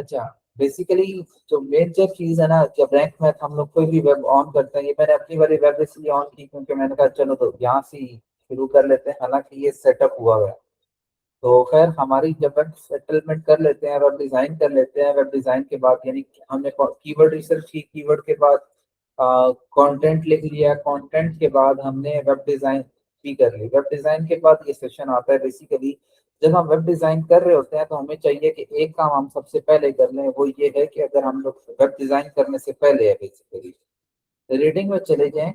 अच्छा, बेसिकली जो मेजर चीज है ना, जब रैंक में हम लोग कोई भी वेब ऑन करते हैं, ये मैंने अपनी वाली वेब इसलिए ऑन की क्योंकि मैंने कहा चलो तो यहाँ से ही शुरू कर लेते हैं, हालांकि ये सेटअप हुआ है। तो खैर हमारी जब वेब सेटलमेंट कर लेते हैं, वेब डिजाइन कर लेते हैं, वेब डिजाइन के बाद यानी कि हमने कीवर्ड रिसर्च की, कीवर्ड के बाद कंटेंट लिख लिया, कंटेंट के बाद हमने वेब डिजाइन भी कर ली। वेब डिजाइन के बाद ये सेशन आता है बेसिकली, जब हम वेब डिजाइन कर रहे होते हैं तो हमें चाहिए कि एक काम हम सबसे पहले कर लें, वो ये है कि अगर हम लोग वेब डिजाइन करने से पहले है बेसिकली रीडिंग में चले जाएं।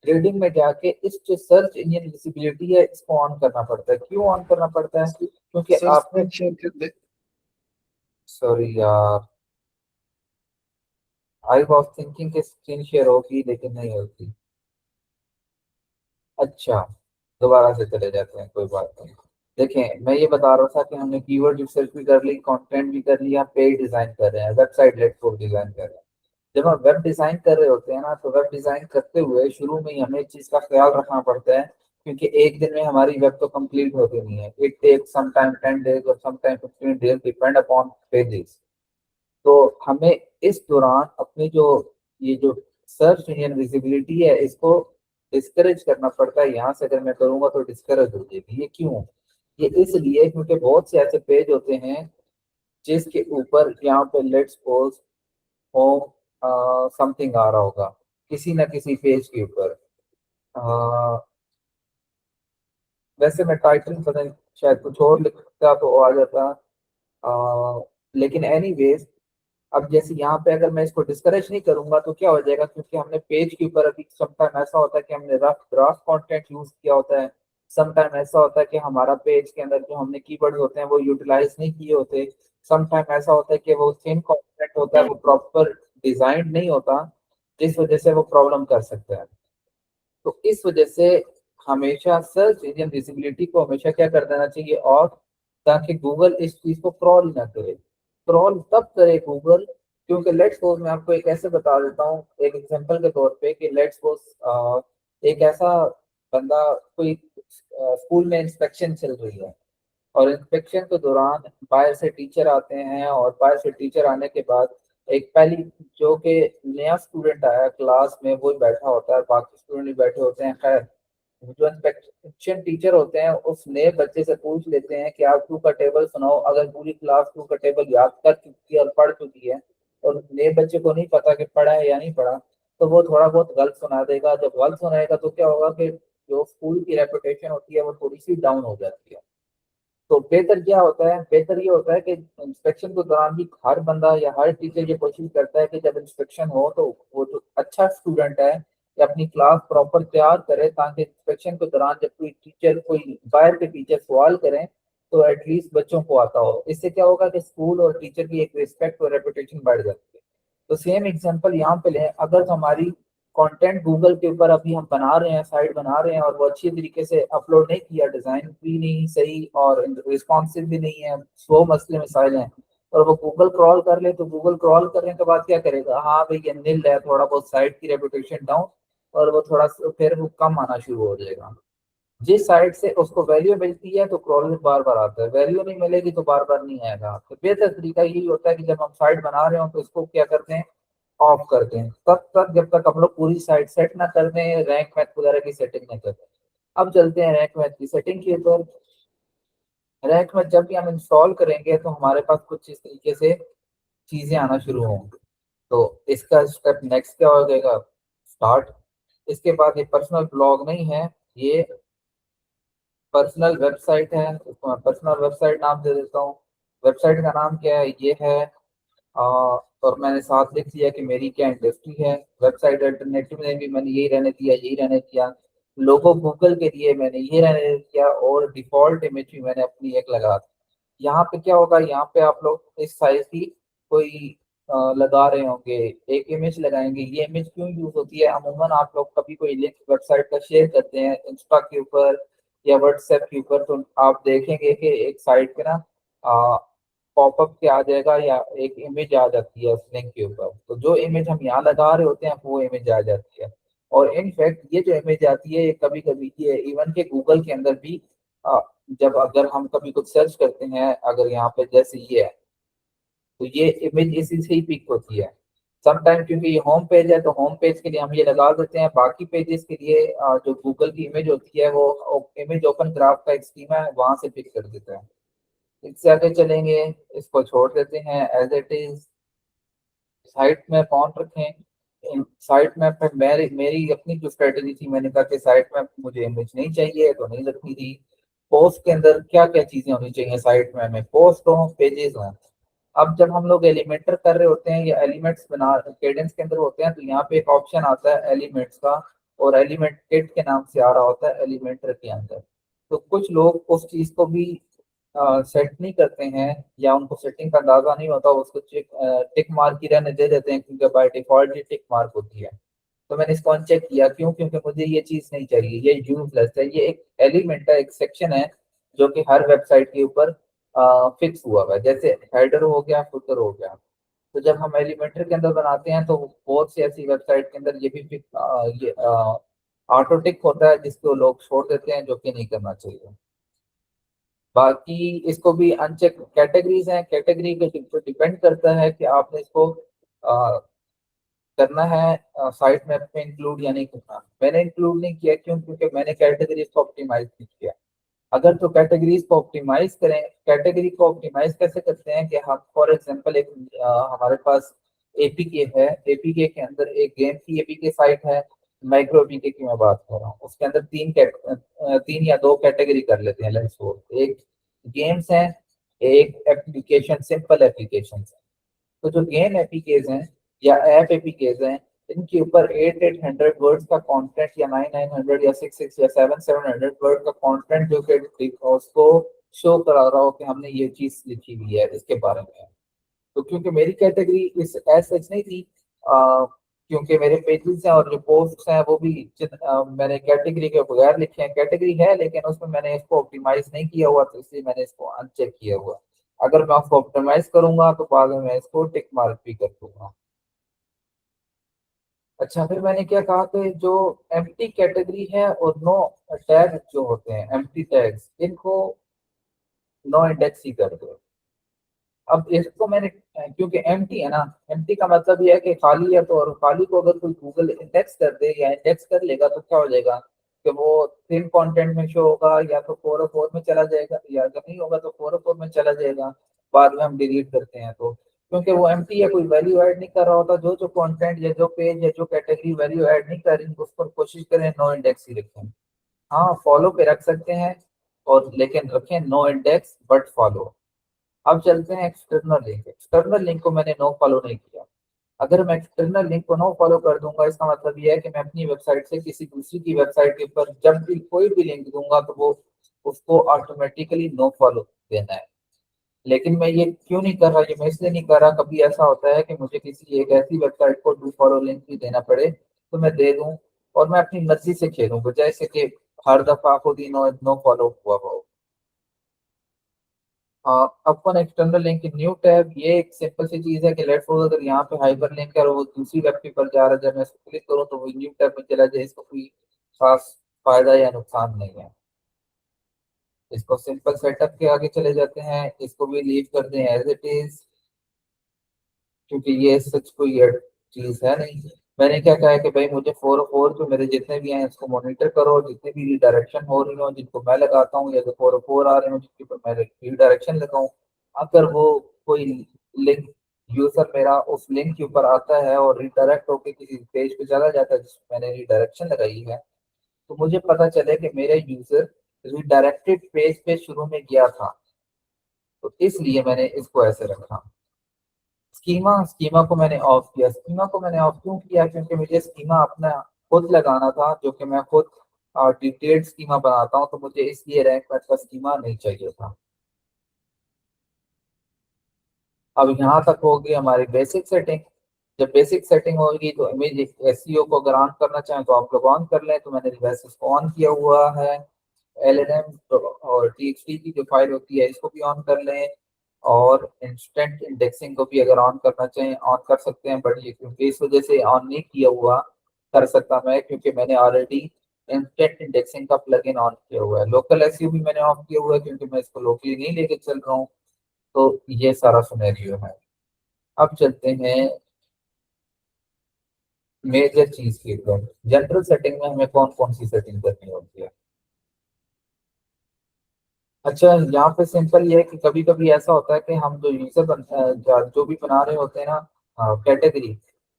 रीडिंग में जाके इस जो सर्च इंजन विजिबिलिटी है इसको ऑन करना पड़ता है। क्यों ऑन करना पड़ता है? क्योंकि सर आपने, स्क्रीन शेयर कर दे। सॉरी यार, आई वॉज थिंकिंग कि स्क्रीन शेयर होगी लेकिन नहीं होती। अच्छा, दोबारा से चले जाते हैं, कोई बात नहीं। देखें, मैं ये बता रहा था कि हमने कीवर्ड रिसर्च भी कर ली, कंटेंट भी कर लिया, पेज डिजाइन कर रहे हैं, वेबसाइट लेटफोर डिजाइन कर रहे हैं। जब हम वेब डिजाइन कर रहे होते हैं ना, तो वेब डिजाइन करते हुए शुरू में ही हमें एक चीज का ख्याल रखना पड़ता है, क्योंकि एक दिन में हमारी वेब तो कंप्लीट होती नहीं है। It take some time 10 days और some time 15 days, depend upon pages. तो हमें इस दौरान अपनी जो ये जो सर्च इंजन विजिबिलिटी है इसको डिस्करेज करना पड़ता है। यहाँ से अगर मैं करूंगा तो डिस्करेज हो जाएगी। ये क्यों? ये इसलिए क्योंकि बहुत से ऐसे पेज होते हैं जिसके ऊपर यहाँ पे लेट्स सपोज होम समथिंग आ रहा होगा, किसी ना किसी पेज के ऊपर। वैसे मैं टाइटल पता नहीं, शायद कुछ और लिखता तो आ जाता। लेकिन एनीवेज, अब जैसे यहाँ पे अगर मैं इसको डिस्करेज नहीं करूंगा तो क्या हो जाएगा, क्योंकि हमने पेज के ऊपर अभी समटाइम ऐसा होता है कि हमने रफ ड्राफ्ट कंटेंट यूज किया होता है। समटाइम ऐसा होता है कि हमारा पेज के अंदर जो हमने कीवर्ड होते हैं वो यूटिलाइज नहीं किए होते। समटाइम ऐसा होता है कि वो थिन कंटेंट होता है, वो प्रॉपर डिजाइन नहीं होता, जिस वजह से वो प्रॉब्लम कर सकता है। तो इस वजह से हमेशा सर्च इंजन विजिबिलिटी को हमेशा क्या कर देना चाहिए और, ताकि गूगल इस चीज को क्रॉल ना करे। क्रॉल तब करे गूगल, क्योंकि लेट्स सपोज मैं आपको एक ऐसे बता देता हूँ एक एग्जांपल के तौर पे कि लेट्स सपोज एक ऐसा बंदा, कोई स्कूल में इंस्पेक्शन चल रही है, और इंस्पेक्शन के दौरान बाहर से टीचर आते हैं, और बाहर से टीचर आने के बाद एक पहली जो कि नया स्टूडेंट आया क्लास में वो ही बैठा होता है, बाकी स्टूडेंट भी बैठे होते हैं। खैर, जो इंस्पेक्शन टीचर होते हैं उस नए बच्चे से पूछ लेते हैं कि आप टू का टेबल सुनाओ। अगर पूरी क्लास टू का टेबल याद कर चुकी है और पढ़ चुकी है, और नए बच्चे को नहीं पता कि पढ़ा है या नहीं पढ़ा, तो वो थोड़ा बहुत गलत सुना देगा। जब गलत सुनाएगा तो क्या होगा कि जो स्कूल की रेपुटेशन होती है वो थोड़ी सी डाउन हो जाती है। तो बेहतर क्या होता है, बेहतर ये होता है कि इंस्पेक्शन के दौरान भी हर बंदा या हर टीचर ये कोशिश करता है कि जब इंस्पेक्शन हो तो वो जो अच्छा स्टूडेंट है ये अपनी क्लास प्रॉपर तैयार करे, ताकि इंस्पेक्शन के दौरान जब कोई टीचर, कोई बाहर के टीचर सवाल करें तो एटलीस्ट बच्चों को आता हो। इससे क्या होगा कि स्कूल और टीचर की एक रिस्पेक्ट और रेपुटेशन बढ़ जाती है। तो सेम एग्जांपल यहाँ पे लें, अगर हमारी कंटेंट गूगल के ऊपर अभी हम बना रहे हैं, साइट बना रहे हैं, और वो अच्छी तरीके से अपलोड नहीं किया, डिजाइन भी नहीं सही और रिस्पॉन्सिव भी नहीं है, स्लो मसले मसाइल हैं, और वो गूगल क्रॉल कर ले, तो गूगल क्रॉल करने के बाद क्या करेगा, हाँ भाई ये नील है, थोड़ा बहुत साइट की रेपुटेशन डाउन, और वो थोड़ा फिर वो कम आना शुरू हो जाएगा। जिस साइट से उसको वैल्यू मिलती है तो क्रॉलिंग बार बार आता है, वैल्यू नहीं मिलेगी तो बार बार नहीं आएगा। तो बेहतर तरीका यही होता है कि जब हम साइट बना रहे हो तो इसको क्या करते हैं, ऑफ करते हैं, तब तक जब तक हम लोग पूरी साइट सेट ना कर दें, रैंक मैथ वगैरह की सेटिंग ना कर दें। अब चलते हैं रैंक मैथ की सेटिंग के ऊपर। रैंक मैथ जब भी हम इंस्टॉल करेंगे तो हमारे पास कुछ इस तरीके से चीजें आना शुरू होंगी। तो इसका स्टेप नेक्स्ट क्या हो जाएगा, स्टार्ट। इसके बाद ये पर्सनल ब्लॉग नहीं है, ये पर्सनल वेबसाइट है, उसको मैं पर्सनल वेबसाइट नाम दे देता हूँ। वेबसाइट का नाम क्या है, ये है। और मैंने साथ लिख दिया कि मेरी क्या इंडस्ट्री है। वेबसाइट अल्टरनेटिव में भी मैंने यही रहने दिया, यही रहने दिया। लोगो गूगल के लिए मैंने ये रहने दिया, और डिफॉल्ट इमेज भी मैंने अपनी एक लगा दी। यहाँ पे क्या होगा, यहाँ पे आप लोग इस साइज की कोई लगा रहे होंगे, एक इमेज लगाएंगे। ये इमेज क्यों यूज होती है, अमूमन आप लोग कभी कोई लिंक वेबसाइट का शेयर करते हैं इंस्टा के ऊपर या व्हाट्सएप के ऊपर, तो आप देखेंगे कि एक साइट पे ना पॉपअप के आ जाएगा या एक इमेज आ जाती है उस लिंक के ऊपर। तो जो इमेज हम यहाँ लगा रहे होते हैं वो इमेज आ जाती है। और इनफैक्ट ये जो इमेज आती है ये कभी कभी ये इवन के गूगल के अंदर भी जब अगर हम कभी कुछ सर्च करते हैं, अगर यहाँ पे जैसे ये है, तो ये इमेज इसी से ही पिक होती है। समटाइम क्योंकि ये होम पेज है तो होम पेज के लिए हम ये लगा देते हैं, बाकी पेजेस के लिए जो गूगल की इमेज होती है वो इमेज ओपन ग्राफ का एक स्कीमा है, वहां से पिक कर देता है। इससे आगे चलेंगे, इसको छोड़ देते हैं as it is. Site map on रखें। साइट मैप में मेरी मेरी अपनी जो स्ट्रेटेजी थी, मैंने कहा कि साइट मैप मुझे इमेज नहीं चाहिए तो नहीं रखनी थी। पोस्ट के अंदर क्या क्या चीजें होनी चाहिए साइट मैप में, पोस्ट हो पेजेस हो। अब जब हम लोग एलिमेंटर कर रहे होते हैं या एलिमेंट्स बना केडेंस के अंदर होते हैं तो यहाँ पे एक ऑप्शन आता है एलिमेंट्स का, और एलिमेंट किट के नाम से आ रहा होता है एलिमेंटर के अंदर। तो कुछ लोग उस चीज को भी सेट नहीं करते हैं, या उनको सेटिंग का अंदाजा नहीं होता, उसको टिक मार्क ही रहने दे देते हैं क्योंकि बाय डिफॉल्ट ये टिक मार्क होती है। तो मैंने इसको अनचेक किया, क्यों? क्योंकि मुझे ये चीज नहीं चाहिए, ये यूजलेस है। ये एक एलिमेंट है, एक सेक्शन है जो कि हर वेबसाइट के ऊपर फिक्स हुआ हुआ है, जैसे हेडर हो गया, फुटर हो गया। तो जब हम एलिमेंटर के अंदर बनाते हैं तो बहुत सी ऐसी वेबसाइट के अंदर ये भी ये ऑटो टिक होता है, जिसको लोग छोड़ देते हैं, जो कि नहीं करना चाहिए। बाकी इसको भी अनचेक कैटेगरीज हैं, कैटेगरी के ऊपर डिपेंड करता है कि आपने इसको करना है साइट मैप पे इंक्लूड या नहीं करना। मैंने इंक्लूड नहीं किया, क्यों? क्योंकि मैंने कैटेगरीज को ऑप्टिमाइज नहीं किया। अगर तो कैटेगरीज को ऑप्टिमाइज करें, कैटेगरी को ऑप्टिमाइज कैसे करते हैं कि हम फॉर एग्जांपल एक हमारे पास एपीके है, एपीके के अंदर एक गेम की एपीके साइट है, माइक्रो एपीके की मैं बात कर रहा हूँ। उसके अंदर तीन या दो कैटेगरी कर लेते हैं, लेट्स सपोज एक गेम्स है, एक एप्लीकेशन, सिंपल एप्लीकेशन। तो जो गेम एपीकेज हैं या ऐप एपीकेज हैं, इनके ऊपर 800 वर्ड्स का कंटेंट या 9900 या 66 या 7700 वर्ड का कंटेंट जो कि उसको शो करा रहा हो कि हमने ये चीज लिखी हुई है इसके बारे में। तो क्योंकि मेरी कैटेगरी इस एज सच नहीं थी, क्योंकि मेरे पेजेस हैं और जो पोस्ट हैं वो भी मैंने कैटेगरी के बगैर लिखे हैं। कैटेगरी है लेकिन उसमें मैंने इसको ऑप्टिमाइज नहीं किया हुआ, तो इसलिए मैंने इसको अनचेक किया हुआ। अगर मैं उसको ऑप्टिमाइज करूंगा तो बाद में मैं इसको टिक मार्क भी कर दूंगा। अच्छा, फिर मैंने क्या कहा कि जो एम्प्टी कैटेगरी है और नो टैग जो होते हैं, एम्प्टी टैग्स, इनको नो इंडेक्स ही कर दो। अब इसको मैंने क्योंकि एम्प्टी है ना, एम्प्टी का मतलब ये है कि खाली है, तो और खाली को अगर कोई गूगल इंडेक्स कर दे या इंडेक्स कर लेगा तो क्या हो जाएगा कि वो थिन कंटेंट में शो होगा, या तो 404 में चला जाएगा, या अगर नहीं होगा तो 404 में चला जाएगा। बाद में हम डिलीट करते हैं तो, क्योंकि वो एम्प्टी है, कोई वैल्यू ऐड नहीं कर रहा होता। जो जो कंटेंट या जो पेज या जो कैटेगरी वैल्यू ऐड नहीं कर रही, उस पर कोशिश करें नो इंडेक्स ही रखें। हाँ, फॉलो पे रख सकते हैं, और लेकिन रखें नो इंडेक्स बट फॉलो। अब चलते हैं एक्सटर्नल लिंक। एक्सटर्नल लिंक को मैंने नो फॉलो नहीं किया। अगर मैं एक्सटर्नल लिंक को नो फॉलो कर दूंगा, इसका मतलब ये है कि मैं अपनी वेबसाइट से किसी दूसरी की वेबसाइट के ऊपर जब भी कोई भी लिंक दूंगा तो वो उसको ऑटोमेटिकली नो फॉलो देना है। लेकिन मैं ये क्यों नहीं कर रहा? ये मैं इसलिए नहीं कर रहा, कभी ऐसा होता है कि मुझे किसी एक ऐसी वेबसाइट को डू फॉलो लिंक भी देना पड़े तो मैं दे दूं, और मैं अपनी मर्जी से खेलूं, बजाय से कि हर दफा खुद ही नो नो फॉलो हुआ हो। अपन एक्सटर्नल लिंक की न्यू टैब, ये एक सिंपल सी चीज है कि लेट्स सपोज अगर यहाँ पे हाइपर लिंक है और वो दूसरी वेब के ऊपर जा रहा है, जब मैं इसको क्लिक करूँ तो वो न्यू टैब में चला जाए, इसको कोई खास फायदा या नुकसान नहीं है। इसको सिंपल सेटअप के आगे चले जाते हैं, इसको भी लीव कर दें एज इट इज, क्योंकि ये सच कोई चीज है नहीं। मैंने क्या कहा है कि भाई मुझे 404 जो मेरे जितने भी हैं इसको मॉनिटर करो, जितने भी रिडायरेक्शन हो रही हो जिनको मैं लगाता हूँ, या जो 404 आ रहे हो जिनके ऊपर मैं रिडायरेक्शन लगाऊं, अगर वो कोई लिंक यूजर मेरा उस लिंक के ऊपर आता है और रिडायरेक्ट होकर किसी पेज पे चला जाता है जिसमें मैंने रिडायरेक्शन लगाई है, तो मुझे पता चले कि मेरा यूजर रिडायरेक्टेड पेज पे शुरू में गया था। तो इसलिए मैंने इसको ऐसे रखा। स्कीमा, स्कीमा को मैंने ऑफ किया। स्कीमा को मैंने ऑफ क्यों किया? क्योंकि मुझे स्कीमा अपना खुद लगाना था, जो कि मैं खुद डिटेल्ड स्कीमा बनाता हूँ, तो मुझे इसलिए रैंक मैथ का स्कीमा नहीं चाहिए था। अब यहाँ तक होगी हमारी बेसिक सेटिंग। जब बेसिक सेटिंग होगी तो इमेज एसईओ को अगर ऑन करना चाहें तो आप लोग ऑन कर लें, तो मैंने वैसे इसको ऑन किया हुआ है। एलएनएम और टीएक्सटी की जो फाइल होती है इसको भी ऑन कर लें, और इंस्टेंट इंडेक्सिंग को भी अगर ऑन करना चाहें ऑन कर सकते हैं, बट ये क्योंकि इस वजह से ऑन नहीं किया हुआ कर सकता मैं, क्योंकि मैंने ऑलरेडी इंस्टेंट इंडेक्सिंग का प्लगइन ऑन किया हुआ है। लोकल एसईओ भी मैंने ऑफ किया हुआ है क्योंकि मैं इसको लोकली नहीं लेके चल रहा हूँ। तो ये सारा सिनेरियो है। अब चलते हैं मेजर चीज की तरफ। जनरल सेटिंग में हमें कौन कौन सी सेटिंग करनी होती है? अच्छा, यहाँ पे सिंपल ये है कि कभी कभी ऐसा होता है कि हम जो जो भी बना रहे होते हैं ना कैटेगरी,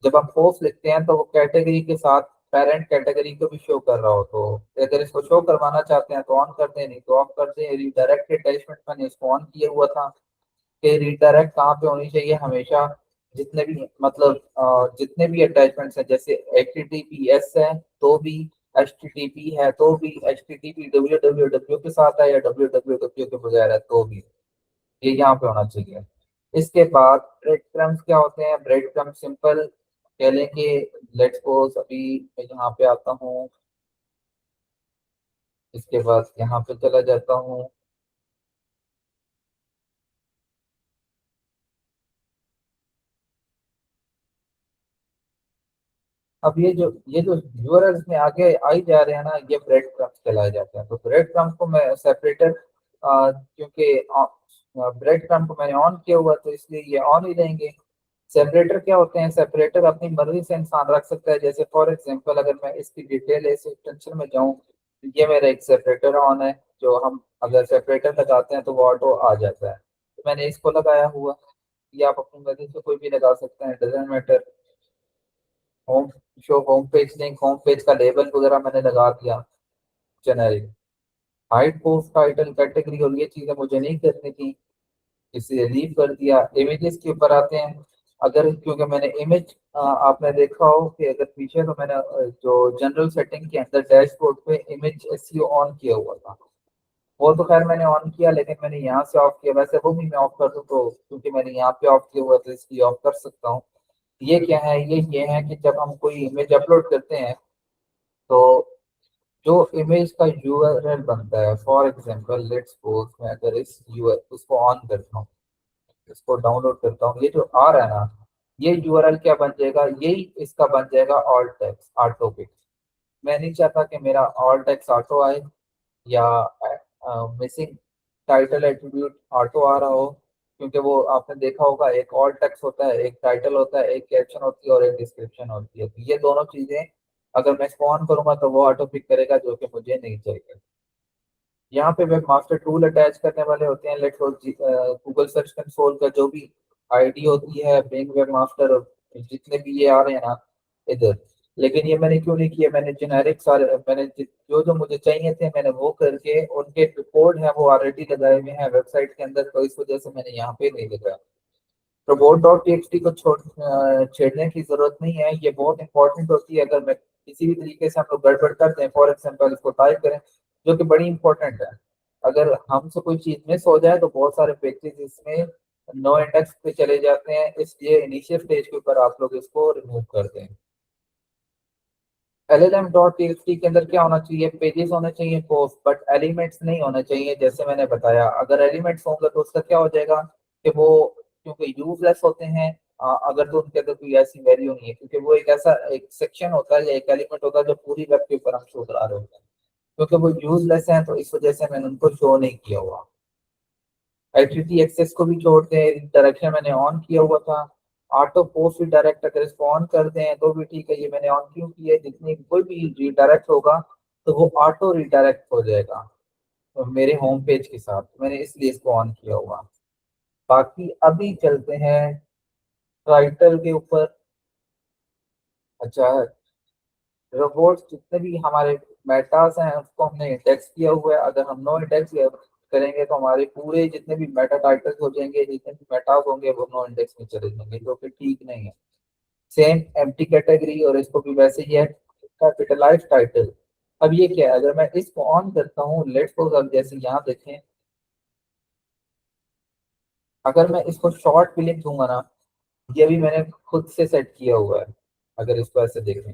जब हम पोस्ट लिखते हैं तो वो कैटेगरी के साथ पेरेंट कैटेगरी को भी शो कर रहा हो, तो अगर इसको शो करवाना चाहते हैं तो ऑन कर दें, नहीं तो ऑफ कर दें। रिडायरेक्ट अटैचमेंट मैंने इसको ऑन किया हुआ था कि रिडायरेक्ट कहाँ पे होनी चाहिए हमेशा, जितने भी मतलब जितने भी अटैचमेंट्स हैं, जैसे HTTPS है तो भी, HTTP है तो भी, HTTP www के साथ है या www के बगैर है तो भी, ये यहाँ पे होना चाहिए। इसके बाद ब्रेड क्रम्स क्या होते हैं? ब्रेड क्रम सिंपल कह लें कि लेट्स सपोज अभी मैं यहाँ पे आता हूँ, इसके बाद यहाँ पे चला जाता हूँ। अब ये जो यूआरएल्स में आगे आई जा रहे हैं ना, ये ब्रेड क्रम्स कहलाए जाते हैं। तो ब्रेड क्रम्स को मैं सेपरेटर, क्योंकि ब्रेड क्रम्ब को मैंने ऑन किया हुआ तो इसलिए ये ऑन ही रहेंगे। सेपरेटर क्या होते हैं? सेपरेटर अपनी मर्जी से इंसान रख सकता है। जैसे फॉर एग्जांपल अगर मैं इसकी डिटेल इस एक्सटेंशन में जाऊं, तो ये मेरा एक सेपरेटर ऑन है, जो हम अगर सेपरेटर लगाते हैं तो वो ऑटो आ जाता है। तो मैंने इसको लगाया हुआ, ये आप अपनी मर्जी से कोई भी लगा सकते हैं, doesn't matter. Home show home page link, home page का लेबल वगैरह मैंने लगा दिया generic. Height post title category और ये चीजें मुझे नहीं करनी थी, इसे लीव कर दिया। इमेजेस के ऊपर आते हैं। अगर क्योंकि मैंने इमेज, आपने देखा हो कि अगर पीछे तो मैंने जो जनरल सेटिंग के अंदर डैशबोर्ड पे इमेज एसईओ ऑन किया हुआ था, वो तो खैर मैंने ऑन किया, लेकिन मैंने यहाँ से ऑफ किया। वैसे वो भी मैं ऑफ कर दूँ तो, क्योंकि मैंने यहाँ पे ऑफ किया हुआ तो इसलिए ऑफ कर सकता हूँ। ये क्या है? ये है कि जब हम कोई इमेज अपलोड करते हैं तो जो इमेज का यूआरएल बनता है, फॉर एग्जांपल लेट्स सपोज मैं अगर इस यूआर उसको ऑन करता हूँ, इसको डाउनलोड करता हूँ, ये जो आ रहा है ना, ये यूआरएल क्या बन जाएगा? यही इसका बन जाएगा ऑल टेक्स्ट ऑटो पिक। मैं नहीं चाहता कि मेरा ऑल टेक्स्ट ऑटो आए या मिसिंग टाइटल एट्रीब्यूट ऑटो आ रहा हो, क्योंकि वो आपने देखा होगा एक ऑल टेक्स्ट होता है, एक टाइटल होता है, एक कैप्शन होती है और एक डिस्क्रिप्शन होती है। तो ये दोनों चीजें अगर मैं इसको ऑन करूंगा तो वो ऑटो पिक करेगा, जो कि मुझे नहीं चाहिए। यहाँ पे वेब मास्टर टूल अटैच करने वाले होते हैं। लेट्स गूगल सर्च कंसोल का जो भी आईडी होती है, बिंग वेब मास्टर और जितने भी ये आ रहे हैं ना इधर, लेकिन ये मैंने क्यों नहीं किया? मैंने जेनेरिक सारे, मैंने जो जो मुझे चाहिए थे मैंने वो करके, उनके कोड है वो ऑलरेडी लगाए हुए हैं वेबसाइट के अंदर, तो इस वजह से मैंने यहाँ पे नहीं लगाया। रोबोट डॉट टीएक्सटी को छेड़ने की जरूरत नहीं है, ये बहुत इंपॉर्टेंट होती है। अगर मैं किसी भी तरीके से हम लोग गड़बड़ करते हैं, फॉर एग्जाम्पल इसको टाइप करें, जो कि बड़ी इंपॉर्टेंट है, अगर हमसे कोई चीज मिस हो जाए तो बहुत सारे पेजेस इसमें नो इंडेक्स पे चले जाते हैं, इसलिए इनिशियल स्टेज के ऊपर आप लोग इसको रिमूव कर दें। LLM.txt के अंदर क्या होना चाहिए? पेजेस होने चाहिए पोस्ट, बट एलिमेंट्स नहीं होने चाहिए। जैसे मैंने बताया, अगर एलिमेंट्स होंगे तो उसका क्या हो जाएगा कि वो क्योंकि यूजलेस होते हैं, अगर तो उनके अंदर कोई ऐसी वैल्यू नहीं है, क्योंकि वो एक ऐसा एक सेक्शन होता है या एक एलिमेंट होता है जो पूरी वेब के ऊपर हम शो करा रहे होते हैं। क्योंकि वो यूजलेस हैं तो इस वजह से मैंने उनको शो नहीं किया हुआ। एचटीटी एक्सेस को भी छोड़ते हैं, डायरेक्शन मैंने ऑन किया हुआ था। ऑटो पोस्ट डायरेक्ट अगर इसको ऑन कर दें तो भी ठीक है, ये मैंने ऑन क्यों किया है? जितनी कोई भी रिडायरेक्ट होगा तो वो ऑटो रिडायरेक्ट हो जाएगा तो मेरे होम पेज के साथ, मैंने इसलिए इसको ऑन किया हुआ। बाकी अभी चलते हैं टाइटल के ऊपर। अच्छा, रोबोट्स जितने भी हमारे मेटास हैं उसको हमने इंडेक्स किया हुआ है। अगर हम नो इंडेक्स करेंगे तो हमारे पूरे जितने भी मेटा टाइटल्स हो जाएंगे, जितने भी मेटास होंगे वो नो इंडेक्स में चले जाएंगे, जो कि ठीक नहीं है। सेम एम्प्टी कैटेगरी और इसको भी वैसे ही है, कैपिटलाइज टाइटल। अब ये क्या है? अगर मैं इसको ऑन करता हूँ, लेट्स सपोज अब जैसे यहाँ देखें, अगर मैं इसको शॉर्ट भी लिख दूंगा ना, ये भी मैंने खुद से सेट किया हुआ है। अगर इसको ऐसे देखें,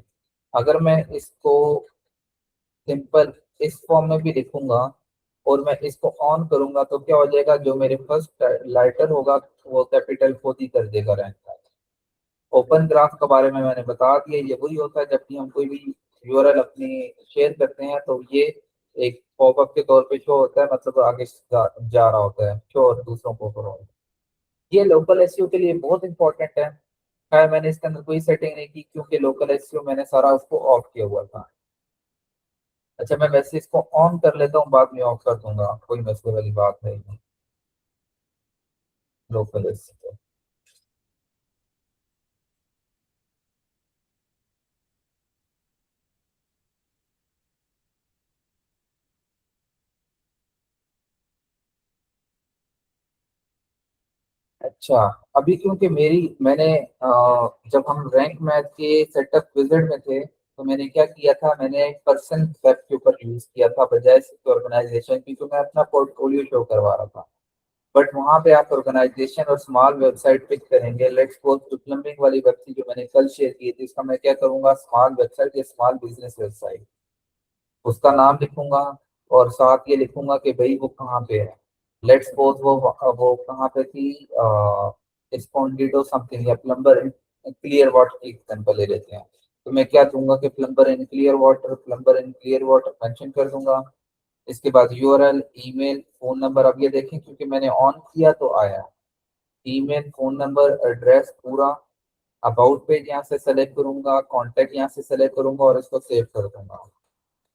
अगर मैं इसको सिंपल इस फॉर्म में भी लिखूंगा और मैं इसको ऑन करूंगा तो क्या हो जाएगा? जो मेरे फर्स्ट लाइटर होगा वो कैपिटल खुद ही कर देगा रैंक। ओपन ग्राफ के बारे में मैंने बता दिया, ये वही होता है जब भी हम कोई भी यूआरएल अपनी शेयर करते हैं तो ये एक पॉपअप के तौर पे शो होता है, मतलब आगे जा रहा होता है शो और दूसरों को करो। ये लोकल एसईओ के लिए बहुत इंपॉर्टेंट है। खैर मैंने इसके अंदर कोई सेटिंग नहीं की क्योंकि लोकल एसईओ मैंने सारा उसको ऑफ किया हुआ था। अच्छा मैं वैसे इसको ऑन कर लेता हूँ, बाद में ऑफ कर दूंगा, कोई मसले वाली बात नहीं। Local SEO. अच्छा, अभी क्योंकि जब हम रैंक मैथ के सेटअप विजिट में थे तो मैंने क्या किया था, मैंने एक पर्सन वेब के ऊपर यूज किया था बजाय ऑर्गेनाइजेशन की, तो मैं अपना पोर्टफोलियो शो करवा रहा था। बट वहां पे आप ऑर्गेनाइजेशन और स्मॉल वेबसाइट पिक करेंगे, लेट्स सपोज जो प्लम्बिंग वाली वेबसाइट जो मैंने कल शेयर की थी, इसका मैं क्या करूंगा, स्मॉल वेबसाइट या स्मॉल बिजनेस वेबसाइट, उसका नाम लिखूंगा और साथ ये लिखूंगा कि भाई वो कहाँ पे है। लेट्स सपोज वो कहाँ पे थी, स्पॉन्डिडो समथिंग या प्लम्बर इन क्लियर वाटर की एग्जांपल ले लेते हैं। तो मैं क्या दूंगा कि plumber in clear water, plumber in clear water mention कर दूंगा। इसके बाद यूआरएल, ईमेल, फोन नंबर, अब ये देखें क्योंकि मैंने ऑन किया तो आया। ईमेल, फोन नंबर, एड्रेस पूरा। अबाउट पेज यहाँ से सेलेक्ट करूंगा, कॉन्टेक्ट यहाँ से सेलेक्ट करूंगा और इसको सेव कर दूंगा।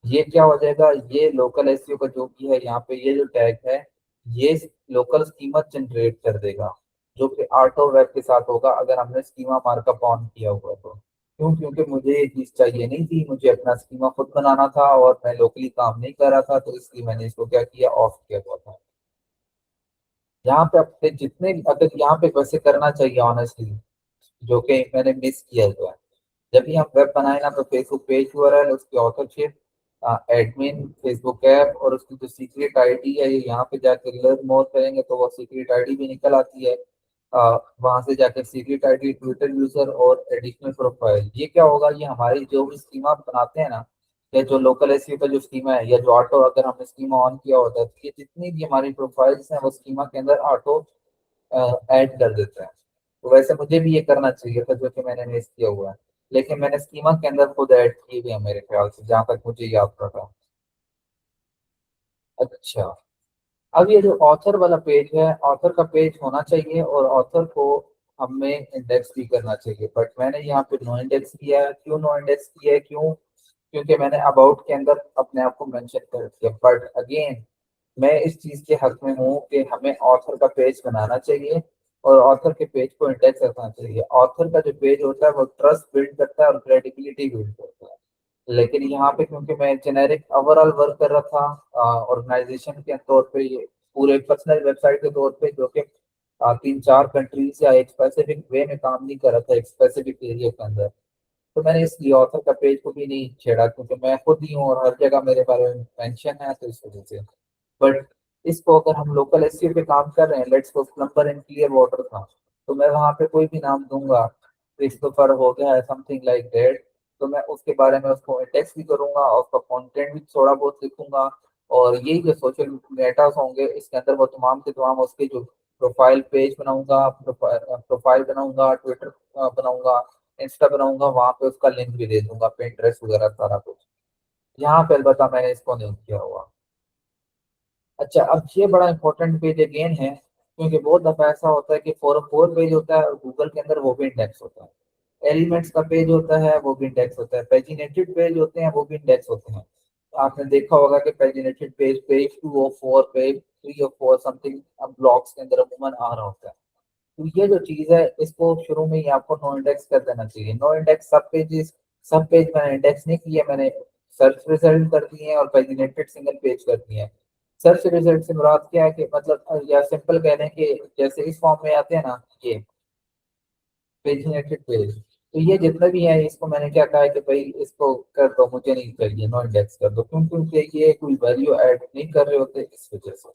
ये क्या हो जाएगा, ये लोकल एसईओ का जो भी है यहाँ पे ये जो टैग है, ये लोकल स्कीमा जनरेट कर देगा, जो कि ऑटो वेब के साथ होगा अगर हमने स्कीमा मार्कअप ऑन किया हुआ तो। क्यों, क्योंकि मुझे ये चीज चाहिए नहीं थी, मुझे अपना स्कीमा खुद बनाना था और मैं लोकली काम नहीं कर रहा था, तो इसलिए मैंने इसको क्या किया, ऑफ किया हुआ था। यहाँ पे अपने जितने, अगर यहाँ पे वैसे करना चाहिए ऑनेस्टली, जो कि मैंने मिस किया हुआ है। जब भी हम वेब बनाए ना तो फेसबुक पेज यूआरएल, उसकी ऑथरशिप, एडमिन, फेसबुक ऐप और उसकी जो सीक्रेट आईडी है, ये यहाँ पे जाकर लर्न मोर करेंगे तो वो सीक्रेट आईडी भी निकल आती है। वहां से जाकर सीक्रेट आईडी, ट्विटर यूजर और एडिशनल प्रोफाइल, ये क्या होगा, ये हमारी जो भी स्कीमा बनाते हैं ना, या जो लोकल एसईओ का जो स्कीमा है या जो ऑटो अगर हमने स्कीमा ऑन किया होता है, तो ये जितनी भी हमारी प्रोफाइल्स हैं वो स्कीमा के अंदर ऑटो ऐड कर देते हैं। तो वैसे मुझे भी ये करना चाहिए था जो कि मैंने मिस किया हुआ है, लेकिन मैंने स्कीमा के अंदर खुद ऐड किए हुए हैं मेरे ख्याल से, जहाँ तक मुझे याद रहा। अच्छा, अब ये जो ऑथर वाला पेज है, ऑथर का पेज होना चाहिए और ऑथर को हमें इंडेक्स भी करना चाहिए, बट मैंने यहाँ पे नो इंडेक्स किया है। क्यों नो इंडेक्स किया है, क्यों, क्योंकि मैंने अबाउट के अंदर अपने आप को मेंशन कर दिया। बट अगेन मैं इस चीज के हक में हूँ कि हमें ऑथर का पेज बनाना चाहिए और ऑथर के पेज को इंडेक्स रखना चाहिए। ऑथर का जो पेज होता है वो ट्रस्ट बिल्ड करता है और क्रेडिबिलिटी बिल्ड करता है। लेकिन यहाँ पे क्योंकि मैं जेनेरिक ओवरऑल वर्क कर रहा था ऑर्गेनाइजेशन के तौर पे, ये पूरे पर्सनल वेबसाइट के तौर पे, जो कि 3-4 कंट्रीज या एक स्पेसिफिक वे में काम नहीं कर रहा था एक स्पेसिफिक एरिया के अंदर, तो मैंने इसलिए ऑथर का पेज को भी नहीं छेड़ा क्योंकि मैं खुद ही हूँ और हर जगह मेरे बारे में मेंशन है, तो इस वजह से। बट इसको अगर हम लोकल एसईओ पे काम कर रहे हैं, let's suppose plumber in clear water था, तो मैं वहां पे कोई भी नाम दूंगा, क्रिस्टोफर हो गया है समथिंग लाइक दैट, तो मैं उसके बारे में उसको इंडेक्स भी करूंगा और उसका कंटेंट भी थोड़ा बहुत लिखूंगा। और यही जो सोशल मेटास होंगे इसके अंदर वो तमाम के तमाम उसके जो प्रोफाइल पेज बनाऊंगा, प्रोफाइल बनाऊंगा, ट्विटर बनाऊंगा, इंस्टा बनाऊंगा, वहां पे उसका लिंक भी दे दूंगा, पिंटरेस्ट वगैरह सारा कुछ। यहाँ पे अलबत्ता मैंने इसको नहीं किया हुआ। अच्छा, अब ये बड़ा इंपॉर्टेंट पेज अगेन है, क्योंकि बहुत दफा ऐसा होता है कि 404 पेज होता है और गूगल के अंदर वो भी इंडेक्स होता है। एलिमेंट्स का पेज होता है वो भी इंडेक्स होता है, पेजिनेटेड पेज होते हैं वो भी इंडेक्स होते हैं। आपने देखा होगा कि paginated page, page 204, page 304 something blocks के अंदर अमूमन आ रहा होता है। तो ये जो चीज है इसको शुरू में ही आपको नो इंडेक्स कर देना चाहिए। नो इंडेक्स सब पेज मैंने इंडेक्स नहीं किए, मैंने सर्च रिजल्ट कर दिए हैं और पेजिनेटेड सिंगल पेज कर दिए हैं। सर्च रिजल्ट से मुराद क्या है कि मतलब, या सिंपल कह रहे हैं कि जैसे इस फॉर्म में आते हैं ना, ये पेजिनेटेड पेज, तो ये जितने भी हैं इसको मैंने क्या कहा है कि भाई इसको कर दो, मुझे नहीं चाहिए, नो इंडेक्स कर दो। क्यों, क्योंकि ये कोई वैल्यू ऐड नहीं कर रहे होते इस वजह से।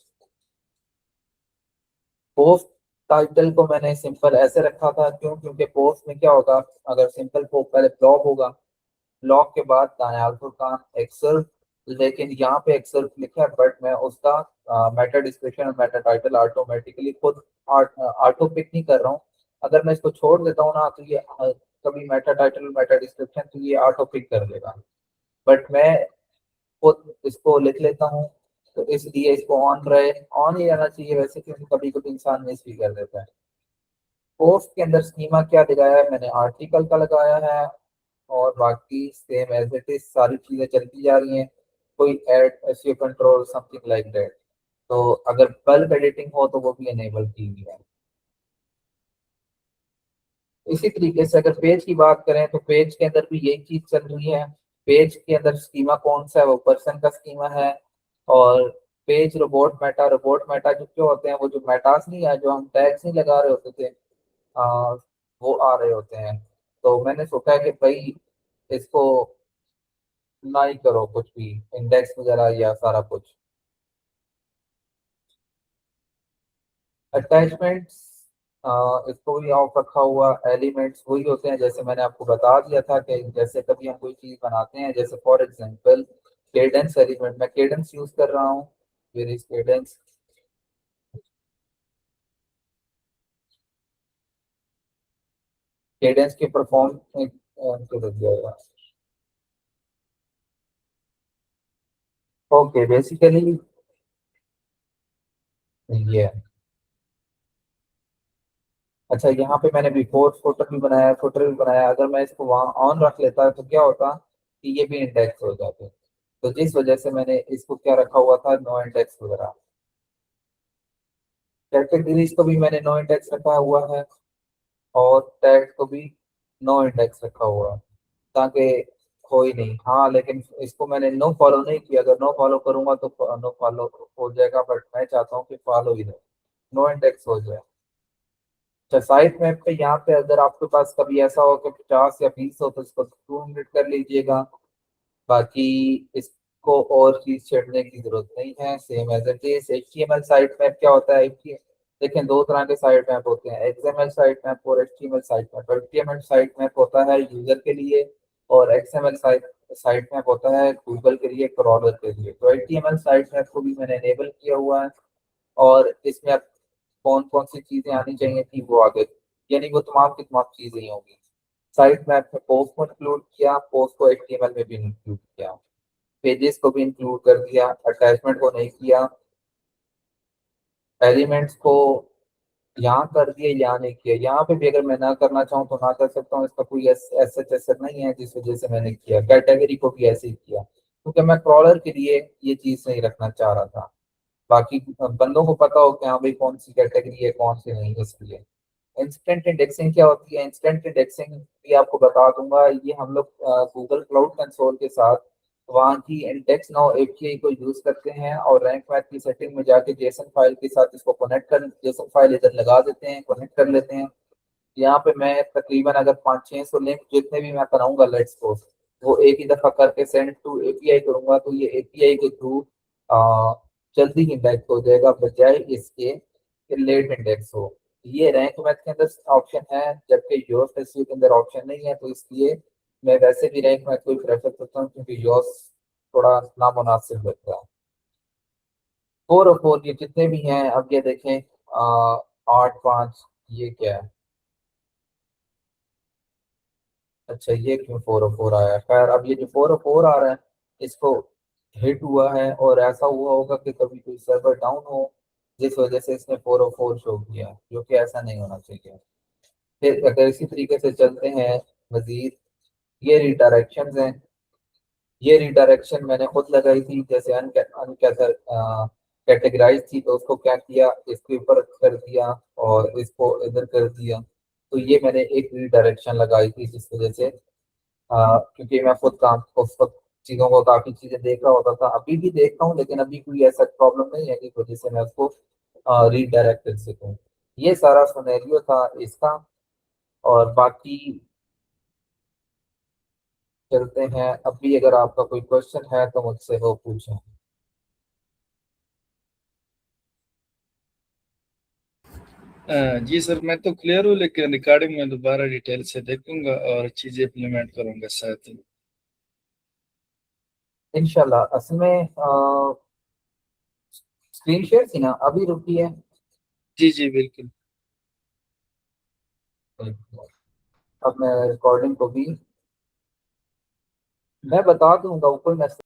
पोस्ट टाइटल को मैंने सिंपल ऐसे रखा था, क्यों, क्योंकि पोस्ट में क्या होगा, अगर सिंपल को पहले ब्लॉग होगा, ब्लॉग के बाद दायां का एक्सेल, लेकिन यहाँ पे एक्सेल लिखा है बट मैं उसका मेटा डिस्क्रिप्शन और मेटा टाइटल ऑटोमेटिकली खुद ऑटो पिक नहीं कर रहा हूँ। अगर मैं इसको छोड़ देता हूँ ना तो ये कभी मेटा टाइटल मेटा डिस्क्रिप्शन तो ये ऑटो पिक कर लेगा, बट मैं खुद इसको लिख लेता हूँ। तो इसलिए इसको ऑन रहे, ऑन ही रहना चाहिए वैसे, क्योंकि कभी कभी इंसान मिस भी कर देता है। पोस्ट के अंदर स्कीमा क्या दिखाया है, मैंने आर्टिकल का लगाया है, और बाकी सेम एज इट इज सारी चीजें चलती जा रही हैं। कोई add SEO control something like that. तो अगर बल्क एडिटिंग हो तो वो भी एनेबल की हुई है। इसी तरीके से अगर पेज की बात करें तो पेज के अंदर भी यही चीज चल रही है। पेज के अंदर स्कीमा कौन सा है, वो पर्सन का स्कीमा है। और पेज रोबोट मेटा जो क्यों होते हैं, वो जो मेटास नहीं है, जो हम टैग्स नहीं लगा रहे होते थे, आ, वो आ रहे होते हैं। तो मैंने सोचा है कि भाई इसको ना ही करो कुछ भी, इंडेक्स वगैरह या सारा कुछ। अटैचमेंट्स इसको भी ऑफ रखा हुआ। एलिमेंट्स वही होते हैं जैसे मैंने आपको बता दिया था कि जैसे कभी हम कोई चीज बनाते हैं, जैसे फॉर एग्जांपल केडेंस एलिमेंट, मैं केडेंस यूज कर रहा हूँ। Where is cadence. केडेंस के परफॉर्म को रख दिया। ओके बेसिकली ये, अच्छा यहाँ पे मैंने बिफोर फुटर भी बनाया, फुटर भी बनाया। अगर मैं इसको वहाँ ऑन रख लेता तो क्या होता कि ये भी इंडेक्स हो जाते। तो जिस वजह से मैंने इसको क्या रखा हुआ था, नो इंडेक्स वगैरह। कैटेगरीज को भी मैंने नो इंडेक्स रखा हुआ है, और टैग को भी नो इंडेक्स रखा हुआ है, ताकि कोई नहीं। हाँ लेकिन इसको मैंने नो फॉलो नहीं किया। अगर नो फॉलो करूंगा तो नो फॉलो हो जाएगा, बट मैं चाहता हूँ कि फॉलो ही रहे, नो इंडेक्स हो जाए। अच्छा साइट मैप पे यहाँ पे अगर आपके पास कभी ऐसा हो कि 50 या 20 हो तो इसको 200 कर लीजिएगा। बाकी इसको और चीज छेड़ने की जरूरत नहीं है, same as it is. HTML site map क्या होता है, देखें दो तरह के साइट मैप होते हैं, एक्सएमएल साइट मैप और HTML site map. HTML site map होता है यूजर के लिए, और एक्सएमएल साइट साइट मैप होता है गूगल के लिए, क्रॉलर के लिए। तो एचटीएमएल साइट मैप को भी मैंने एनेबल किया हुआ है, और इसमें अब कौन कौन सी चीजें आनी चाहिए थी वो आ गई, यानी वो तमाम की तमाम चीजें ही होंगी। साइट मैप में पोस्ट को इंक्लूड किया, पोस्ट को एचटीएमएल में भी इंक्लूड किया, पेजेस को भी इंक्लूड कर दिया, अटैचमेंट को नहीं किया, एलिमेंट्स को यहाँ कर दिए, यहाँ नहीं किया। यहाँ पे भी अगर मैं ना करना चाहूँ तो ना कर सकता हूँ, इसका कोई ऐसा असर नहीं है, जिस वजह से मैंने किया। कैटेगरी को भी ऐसे ही किया, क्योंकि मैं क्रॉलर के लिए ये चीज नहीं रखना चाह रहा था। बाकी बंदों को पता हो कि हाँ भाई कौन सी कैटेगरी है कौन सी नहीं, इसलिए। इंस्टेंट इंडेक्सिंग क्या होती है, इंस्टेंट इंडेक्सिंग भी आपको बता दूंगा। ये हम लोग गूगल क्लाउड कंसोल के साथ वहाँ की इंडेक्स नाउ एपीआई को यूज करते हैं, और रैंक मैथ की सेटिंग में जाके जेसन फाइल के साथ इसको कनेक्ट कर, जेसन फाइल इधर लगा देते हैं, कनेक्ट कर लेते हैं। यहाँ पे मैं तकरीबन अगर 500-600 लिंक जितने भी मैं बनाऊंगा लेट्स सपोज, वो एक ही दफा करके सेंड टू एपीआई करूंगा, तो ये एपीआई के थ्रू जल्दी इंडेक्स हो जाएगा, बजाय इसके कि लेट इंडेक्स हो। ये रैंक मैथ के अंदर ऑप्शन है, जबकि योर एसईओ के अंदर ऑप्शन नहीं है, तो इसलिए मैं वैसे भी रैंक मैथ को ही प्रेफर करता हूँ, क्योंकि योर थोड़ा नामुनासिब लगता है। 4 और 4 ये जितने भी हैं, अब ये देखें 8 5, ये क्या है। अच्छा ये क्यों 4 और 4 आया है? खैर अब ये जो 4 और 4 आ रहा है, इसको हिट हुआ है, और ऐसा हुआ होगा कि कभी कोई सर्वर डाउन हो, जिस वजह से इसने 4 और 4 शो किया, जो कि ऐसा नहीं होना चाहिए। फिर अगर इसी तरीके से चलते हैं मजीद, ये रिडायरेक्शन हैं। ये रिडायरेक्शन मैंने खुद लगाई थी, जैसे अनकैथर कैटेगराइज थी, तो उसको क्या किया, इसके ऊपर कर दिया और इसको इधर कर दिया। तो ये मैंने एक रिडायरेक्शन लगाई थी, जिस वजह से क्योंकि मैं खुद काम उस वक्त चीज़ों को काफ़ी चीज़ें देख रहा होता था, अभी भी देख रहा हूँ, लेकिन अभी कोई ऐसा प्रॉब्लम नहीं है कि वजह से मैं उसको रीडायरेक्ट कर सकूँ। ये सारा सिनेरियो था इसका। और बाकी चलते हैं, अभी अगर आपका कोई क्वेश्चन है तो मुझसे वो पूछें। जी सर, मैं तो क्लियर हूँ, लेकिन रिकॉर्डिंग में दोबारा डिटेल से देखूंगा और चीजें इम्प्लीमेंट करूंगा साथ ही। इंशाल्लाह। असल में स्क्रीन शेयर थी ना, अभी रुकी है। जी जी बिल्कुल। अब मैं रिकॉर्डिंग को भी मैं बता दूंगा, ऊपर मैं